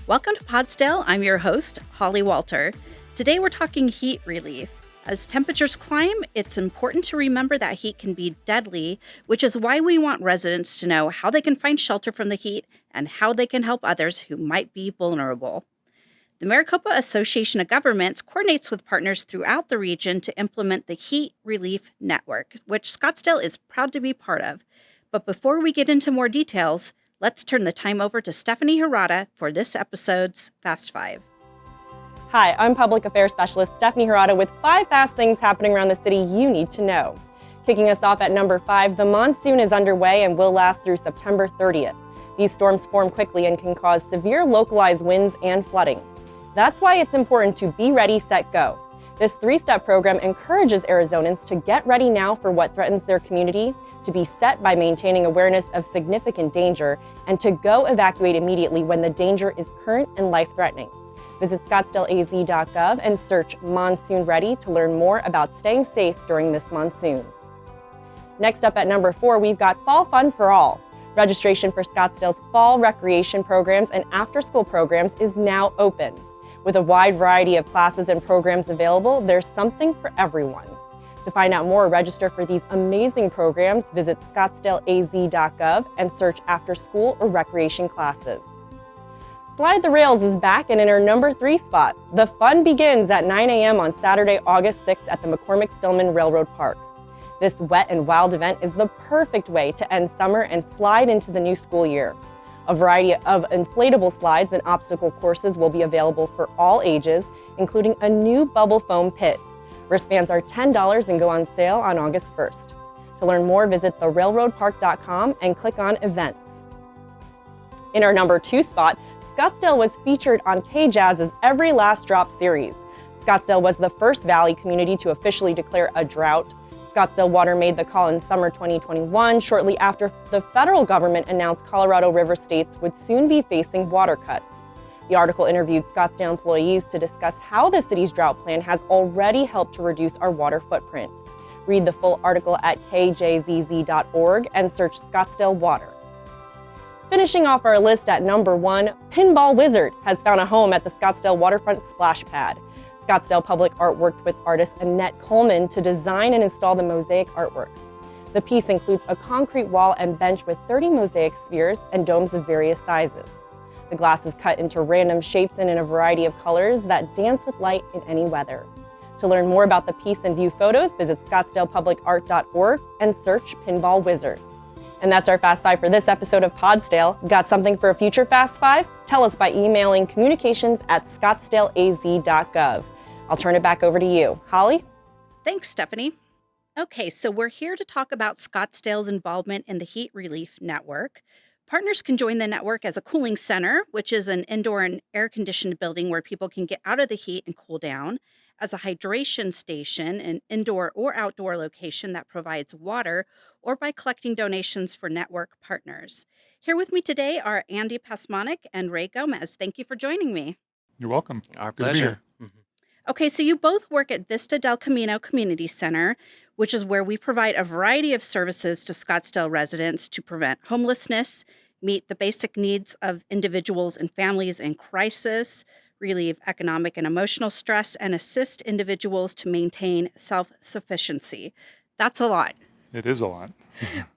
Welcome to Podsdale. I'm your host, Holly Walter. Today we're talking heat relief. As temperatures climb, it's important to remember that heat can be deadly, which is why we want residents to know how they can find shelter from the heat and how they can help others who might be vulnerable. The Maricopa Association of Governments coordinates with partners throughout the region to implement the Heat Relief Network, which Scottsdale is proud to be part of. But before we get into more details, let's turn the time over to Stephanie Hirata for this episode's Fast Five. Hi, I'm Public Affairs Specialist Stephanie Hirata with 5 fast things happening around the city you need to know. Kicking us off at number 5, the monsoon is underway and will last through September 30th. These storms form quickly and can cause severe localized winds and flooding. That's why it's important to be ready, set, go. This 3-step program encourages Arizonans to get ready now for what threatens their community, to be set by maintaining awareness of significant danger, and to go evacuate immediately when the danger is current and life-threatening. Visit ScottsdaleAZ.gov and search Monsoon Ready to learn more about staying safe during this monsoon. Next up at number 4, we've got Fall Fun for All. Registration for Scottsdale's fall recreation programs and after-school programs is now open. With a wide variety of classes and programs available, there's something for everyone. To find out more or register for these amazing programs, visit ScottsdaleAZ.gov and search after-school or recreation classes. Slide the Rails is back and in our number 3 spot. The fun begins at 9 a.m. on Saturday, August 6th at the McCormick-Stillman Railroad Park. This wet and wild event is the perfect way to end summer and slide into the new school year. A variety of inflatable slides and obstacle courses will be available for all ages, including a new bubble foam pit. Wristbands are $10 and go on sale on August 1st. To learn more, visit therailroadpark.com and click on Events. In our number 2 spot, Scottsdale was featured on KJAZ's Every Last Drop series. Scottsdale was the first Valley community to officially declare a drought. Scottsdale Water made the call in summer 2021, shortly after the federal government announced Colorado River states would soon be facing water cuts. The article interviewed Scottsdale employees to discuss how the city's drought plan has already helped to reduce our water footprint. Read the full article at kjzz.org and search Scottsdale Water. Finishing off our list at number 1, Pinball Wizard has found a home at the Scottsdale Waterfront Splash Pad. Scottsdale Public Art worked with artist Annette Coleman to design and install the mosaic artwork. The piece includes a concrete wall and bench with 30 mosaic spheres and domes of various sizes. The glass is cut into random shapes and in a variety of colors that dance with light in any weather. To learn more about the piece and view photos, visit scottsdalepublicart.org and search Pinball Wizard. And that's our Fast 5 for this episode of Podsdale. Got something for a future Fast 5? Tell us by emailing communications@scottsdaleaz.gov. I'll turn it back over to you. Holly? Thanks, Stephanie. Okay, so we're here to talk about Scottsdale's involvement in the Heat Relief Network. Partners can join the network as a cooling center, which is an indoor and air-conditioned building where people can get out of the heat and cool down, as a hydration station, an indoor or outdoor location that provides water, or by collecting donations for network partners. Here with me today are Andy Passmonick and Ray Gomez. Thank you for joining me. You're welcome. Our Good to be pleasure. here. Okay, so you both work at Vista Del Camino Community Center, which is where we provide a variety of services to Scottsdale residents to prevent homelessness, meet the basic needs of individuals and families in crisis, relieve economic and emotional stress, and assist individuals to maintain self-sufficiency. That's a lot. It is a lot.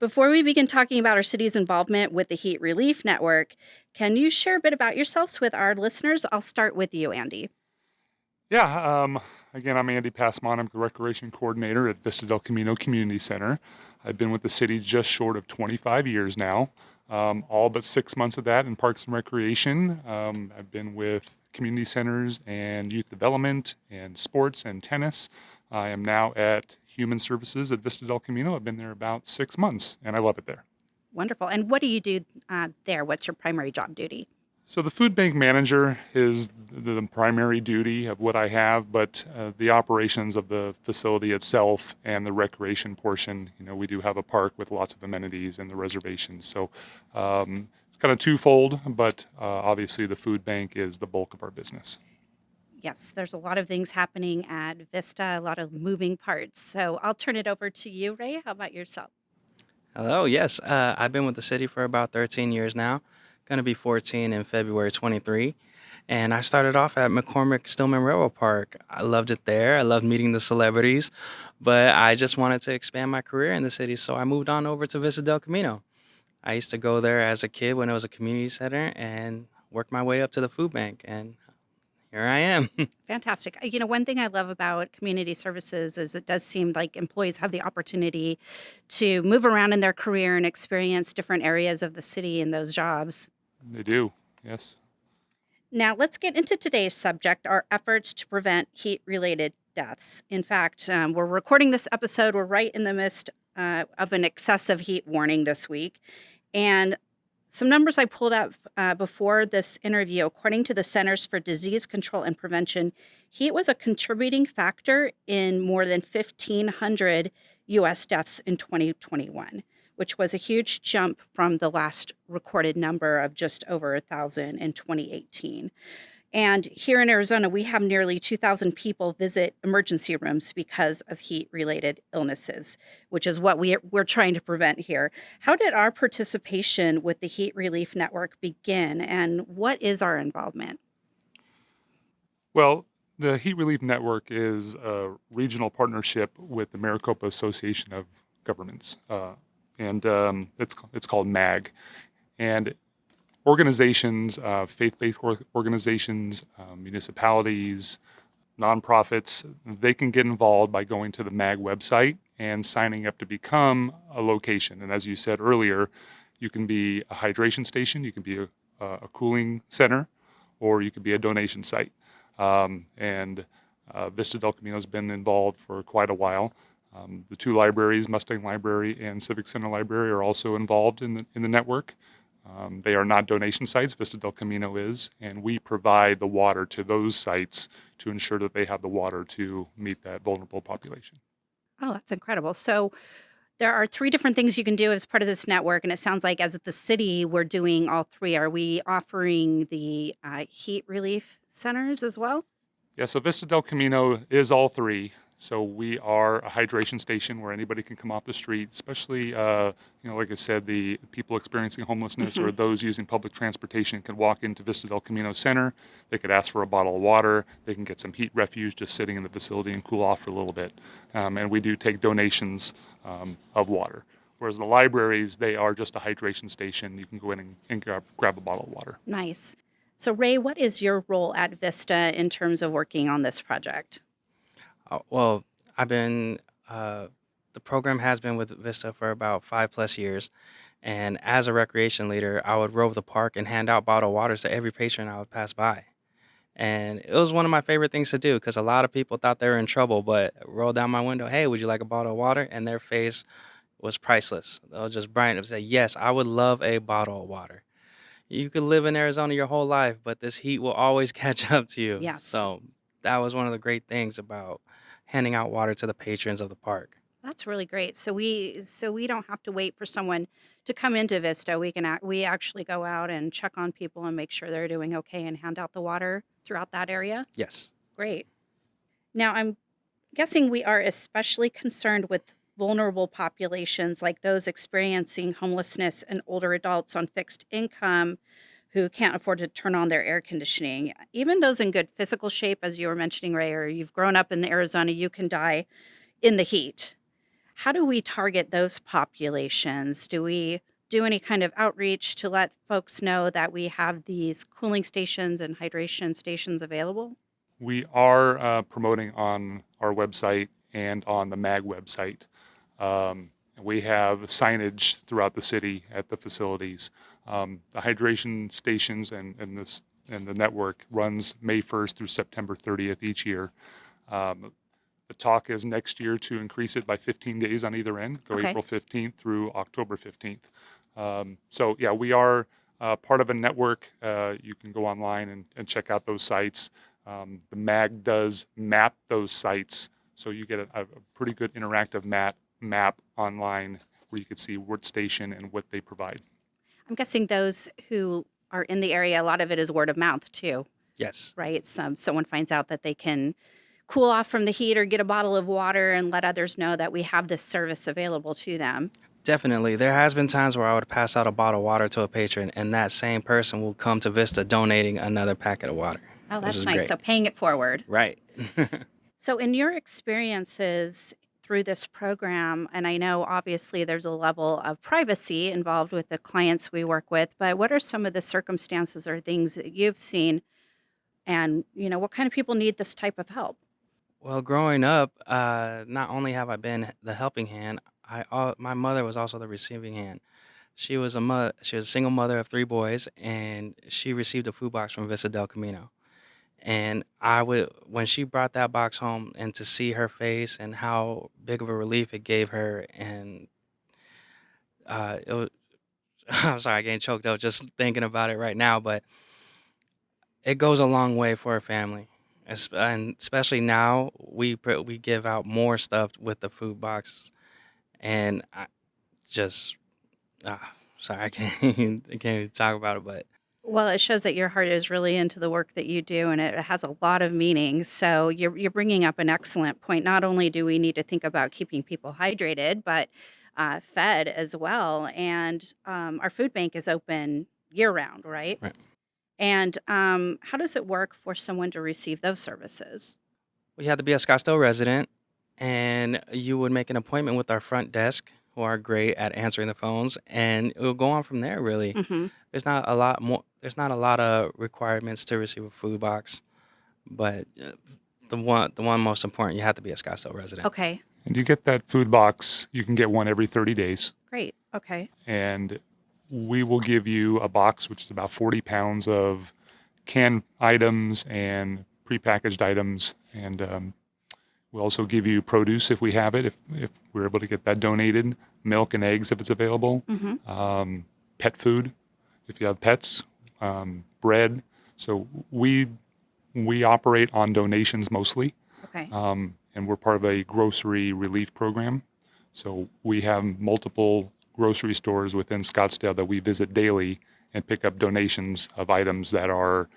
Before we begin talking about our city's involvement with the Heat Relief Network, can you share a bit about yourselves with our listeners? I'll start with you, Andy. Yeah, again, I'm Andy Passmonick. I'm the Recreation Coordinator at Vista Del Camino Community Center. I've been with the city just short of 25 years now, all but 6 months of that in Parks and Recreation. I've been with community centers and youth development and sports and tennis. I am now at Human Services at Vista Del Camino. I've been there about 6 months, and I love it there. Wonderful. And what do you do there? What's your primary job duty? So the food bank manager is the primary duty of what I have, but the operations of the facility itself and the recreation portion, we do have a park with lots of amenities and the reservations. So it's kind of twofold, but obviously the food bank is the bulk of our business. Yes, there's a lot of things happening at Vista, a lot of moving parts. So I'll turn it over to you, Ray. How about yourself? Hello, yes. I've been with the city for about 13 years now. Going to be 14 in February 23. And I started off at McCormick Stillman Railroad Park. I loved it there. I loved meeting the celebrities, but I just wanted to expand my career in the city, so I moved on over to Vista Del Camino. I used to go there as a kid when it was a community center and work my way up to the food bank, and here I am. Fantastic. One thing I love about community services is it does seem like employees have the opportunity to move around in their career and experience different areas of the city in those jobs. They do, yes. Now, let's get into today's subject, our efforts to prevent heat-related deaths. In fact, we're recording this episode. We're right in the midst of an excessive heat warning this week. And some numbers I pulled up before this interview, according to the Centers for Disease Control and Prevention, heat was a contributing factor in more than 1,500 U.S. deaths in 2021, which was a huge jump from the last recorded number of just over 1,000 in 2018. And here in Arizona, we have nearly 2,000 people visit emergency rooms because of heat-related illnesses, which is what we're trying to prevent here. How did our participation with the Heat Relief Network begin, and what is our involvement? Well, the Heat Relief Network is a regional partnership with the Maricopa Association of Governments, and it's called MAG. And organizations, faith-based organizations, municipalities, nonprofits, they can get involved by going to the MAG website and signing up to become a location. And as you said earlier, you can be a hydration station, you can be a cooling center, or you could be a donation site. Vista Del Camino has been involved for quite a while. The two libraries, Mustang Library and Civic Center Library, are also involved in the network. They are not donation sites, Vista Del Camino is, and we provide the water to those sites to ensure that they have the water to meet that vulnerable population. Oh, that's incredible. So there are 3 different things you can do as part of this network, and it sounds like as the city, we're doing all 3. Are we offering the heat relief centers as well? Yeah, so Vista Del Camino is all 3. So we are a hydration station where anybody can come off the street, especially, like I said, the people experiencing homelessness or those using public transportation can walk into Vista Del Camino Center. They could ask for a bottle of water. They can get some heat refuge just sitting in the facility and cool off for a little bit. And we do take donations of water. Whereas the libraries, they are just a hydration station. You can go in and grab a bottle of water. Nice. So Ray, what is your role at Vista in terms of working on this project? Well, the program has been with Vista for about 5+ years. And as a recreation leader, I would rove the park and hand out bottled waters to every patron I would pass by. And it was one of my favorite things to do because a lot of people thought they were in trouble, but roll down my window, hey, would you like a bottle of water? And their face was priceless. They'll just brighten up and say, yes, I would love a bottle of water. You could live in Arizona your whole life, but this heat will always catch up to you. Yes. So that was one of the great things about handing out water to the patrons of the park. That's really great. So we don't have to wait for someone to come into Vista. We actually go out and check on people and make sure they're doing okay and hand out the water throughout that area. Yes. Great. Now I'm guessing we are especially concerned with vulnerable populations like those experiencing homelessness and older adults on fixed income who can't afford to turn on their air conditioning. Even those in good physical shape, as you were mentioning, Ray, or you've grown up in Arizona, you can die in the heat. How do we target those populations? Do we do any kind of outreach to let folks know that we have these cooling stations and hydration stations available? We are promoting on our website and on the MAG website. We have signage throughout the city at the facilities. The hydration stations and the network runs May 1st through September 30th each year. The talk is next year to increase it by 15 days on either end, go Okay. April 15th through October 15th. We are part of a network. You can go online and check out those sites. The MAG does map those sites, so you get a pretty good interactive map online where you can see what station and what they provide. I'm guessing those who are in the area, a lot of it is word of mouth too, Yes. right? Someone finds out that they can cool off from the heat or get a bottle of water and let others know that we have this service available to them. Definitely. There has been times where I would pass out a bottle of water to a patron, and that same person will come to Vista donating another packet of water. Oh, which that's is nice. great. So paying it forward. Right. So, in your experiences through this program, and I know obviously there's a level of privacy involved with the clients we work with, but what are some of the circumstances or things that you've seen? And, what kind of people need this type of help? Well, growing up, not only have I been the helping hand, my mother was also the receiving hand. She was a single mother of three boys, and she received a food box from Vista Del Camino. And when she brought that box home, and to see her face and how big of a relief it gave her, and it was, I'm sorry, I'm getting choked up just thinking about it right now, but it goes a long way for a family. And especially now, we give out more stuff with the food boxes, and I just, sorry, I can't, I can't even talk about it, but Well, it shows that your heart is really into the work that you do, and it has a lot of meaning. So you're bringing up an excellent point. Not only do we need to think about keeping people hydrated, but fed as well. And our food bank is open year round, right? right. And how does it work for someone to receive those services? We had to be a Scottsdale resident, and you would make an appointment with our front desk, who are great at answering the phones, and it will go on from there. Really, Hmm. there's not a lot more. There's not a lot of requirements to receive a food box, but the one most important, you have to be a Scottsdale resident. Okay, And you get that food box, you can get one every 30 days. great. Okay. And we will give you a box, which is about 40 pounds of canned items and prepackaged items. And we'll also give you produce if we have it, if we're able to get that donated, milk and eggs if it's available, pet food if you have pets, bread. So we operate on donations mostly, Okay. and we're part of a grocery relief program. So we have multiple grocery stores within Scottsdale that we visit daily and pick up donations of items that are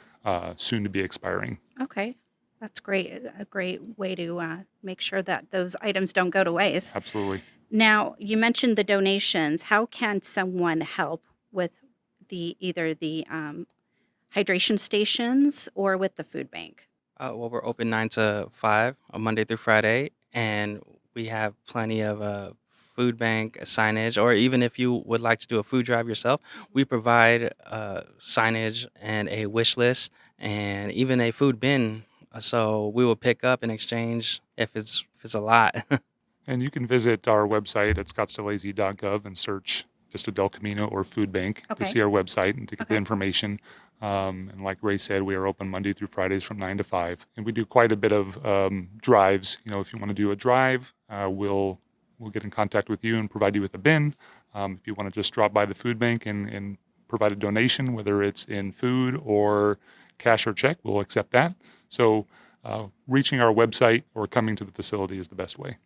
soon to be expiring. Okay. That's great. A great way to make sure that those items don't go to waste. Absolutely. Now, you mentioned the donations. How can someone help with either the hydration stations or with the food bank? Well, we're open 9 to 5 on Monday through Friday, and we have plenty of food bank signage, or even if you would like to do a food drive yourself, we provide signage and a wish list and even a food bin. So we will pick up and exchange if it's a lot. And you can visit our website at ScottsdaleAZ.gov and search Vista Del Camino or Food Bank Okay. to see our website and to get the Okay. information. And like Ray said, we are open Monday through Fridays from 9 to 5. And we do quite a bit of drives. If you want to do a drive, we'll get in contact with you and provide you with a bin. If you want to just drop by the food bank and provide a donation, whether it's in food or cash or check, we'll accept that. So reaching our website or coming to the facility is the best way.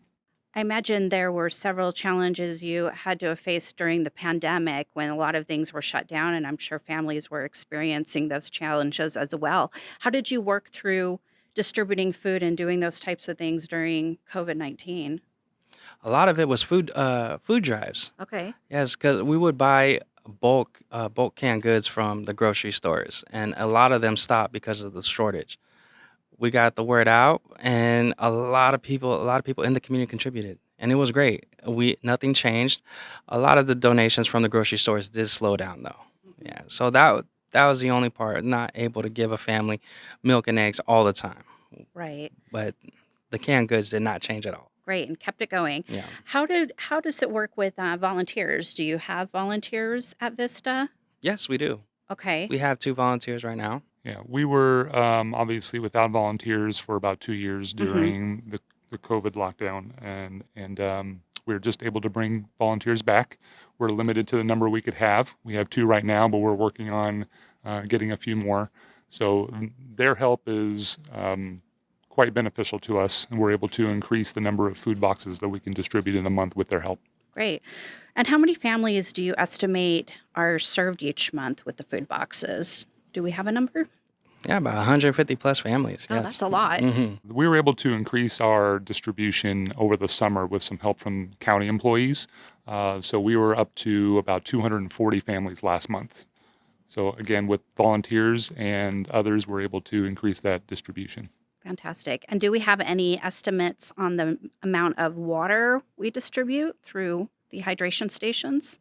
I imagine there were several challenges you had to have faced during the pandemic when a lot of things were shut down, and I'm sure families were experiencing those challenges as well. How did you work through distributing food and doing those types of things during COVID-19? A lot of it was food drives. Okay. Yes, because we would buy bulk canned goods from the grocery stores, and a lot of them stopped because of the shortage. We got the word out, and a lot of people in the community contributed, and it was great. Nothing changed. A lot of the donations from the grocery stores did slow down though. Yeah, so that was the only part, not able to give a family milk and eggs all the time. Right. But the canned goods did not change at all. Great, and kept it going. Yeah. How does it work with volunteers? Do you have volunteers at Vista? Yes, we do. Okay. We have 2 volunteers right now. Yeah, we were obviously without volunteers for about 2 years during the COVID lockdown, and we were just able to bring volunteers back. We're limited to the number we could have. We have 2 right now, but we're working on getting a few more. So their help is quite beneficial to us, and we're able to increase the number of food boxes that we can distribute in a month with their help. Great. And how many families do you estimate are served each month with the food boxes? Do we have a number? Yeah, about 150 plus families. Oh, Yes. that's a lot. We were able to increase our distribution over the summer with some help from county employees. So we were up to about 240 families last month. So again, with volunteers and others, we're able to increase that distribution. Fantastic. And do we have any estimates on the amount of water we distribute through the hydration stations?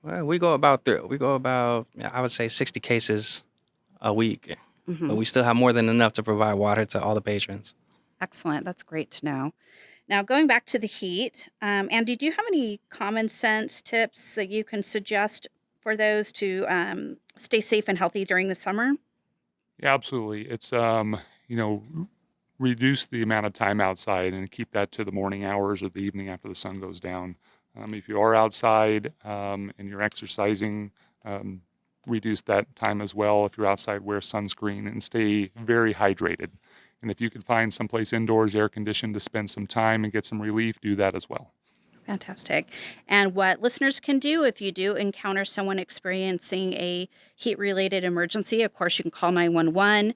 Well, I would say 60 cases a week, but we still have more than enough to provide water to all the patrons. Excellent. That's great to know. Now, going back to the heat, Andy, do you have any common sense tips that you can suggest for those to stay safe and healthy during the summer? Yeah, absolutely. It's, reduce the amount of time outside and keep that to the morning hours or the evening after the sun goes down. If you are outside and you're exercising, reduce that time as well. If you're outside, wear sunscreen and stay very hydrated. And if you can find someplace indoors, air conditioned, to spend some time and get some relief, do that as well. Fantastic. And what listeners can do if you do encounter someone experiencing a heat-related emergency, of course, you can call 911.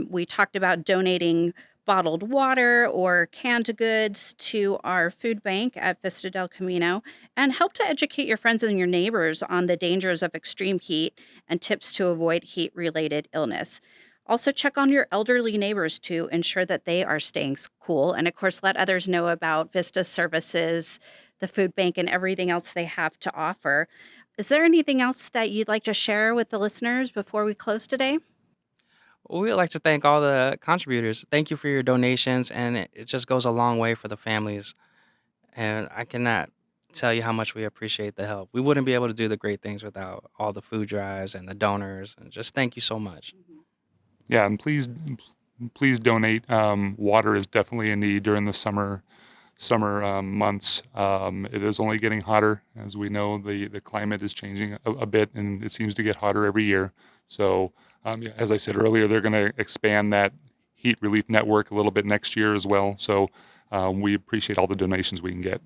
We talked about donating bottled water or canned goods to our food bank at Vista Del Camino, and help to educate your friends and your neighbors on the dangers of extreme heat and tips to avoid heat-related illness. Also, check on your elderly neighbors to ensure that they are staying cool. And of course, let others know about Vista services, the food bank, and everything else they have to offer. Is there anything else that you'd like to share with the listeners before we close today? Well, we would like to thank all the contributors. Thank you for your donations, and it just goes a long way for the families. And I cannot tell you how much we appreciate the help. We wouldn't be able to do the great things without all the food drives and the donors. And just thank you so much. Yeah, and please donate. Water is definitely a need during the summer months. It is only getting hotter. As we know, the climate is changing a bit, and it seems to get hotter every year. So, as I said earlier, they're going to expand that heat relief network a little bit next year as well. So we appreciate all the donations we can get.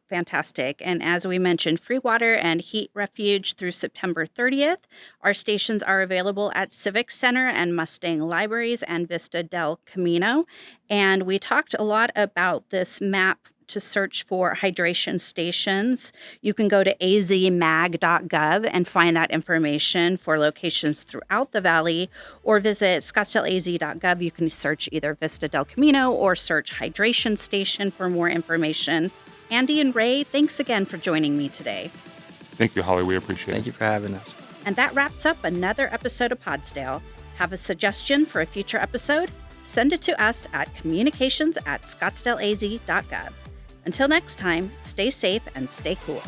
Fantastic. And as we mentioned, free water and heat refuge through September 30th. Our stations are available at Civic Center and Mustang Libraries and Vista Del Camino. And we talked a lot about this map to search for hydration stations. You can go to azmag.gov and find that information for locations throughout the valley, or visit ScottsdaleAZ.gov. You can search either Vista Del Camino or search hydration station for more information. Andy and Ray, thanks again for joining me today. Thank you, Holly. We appreciate it. Thank you for having us. And that wraps up another episode of Podsdale. Have a suggestion for a future episode? Send it to us at communications@ScottsdaleAZ.gov. Until next time, stay safe and stay cool.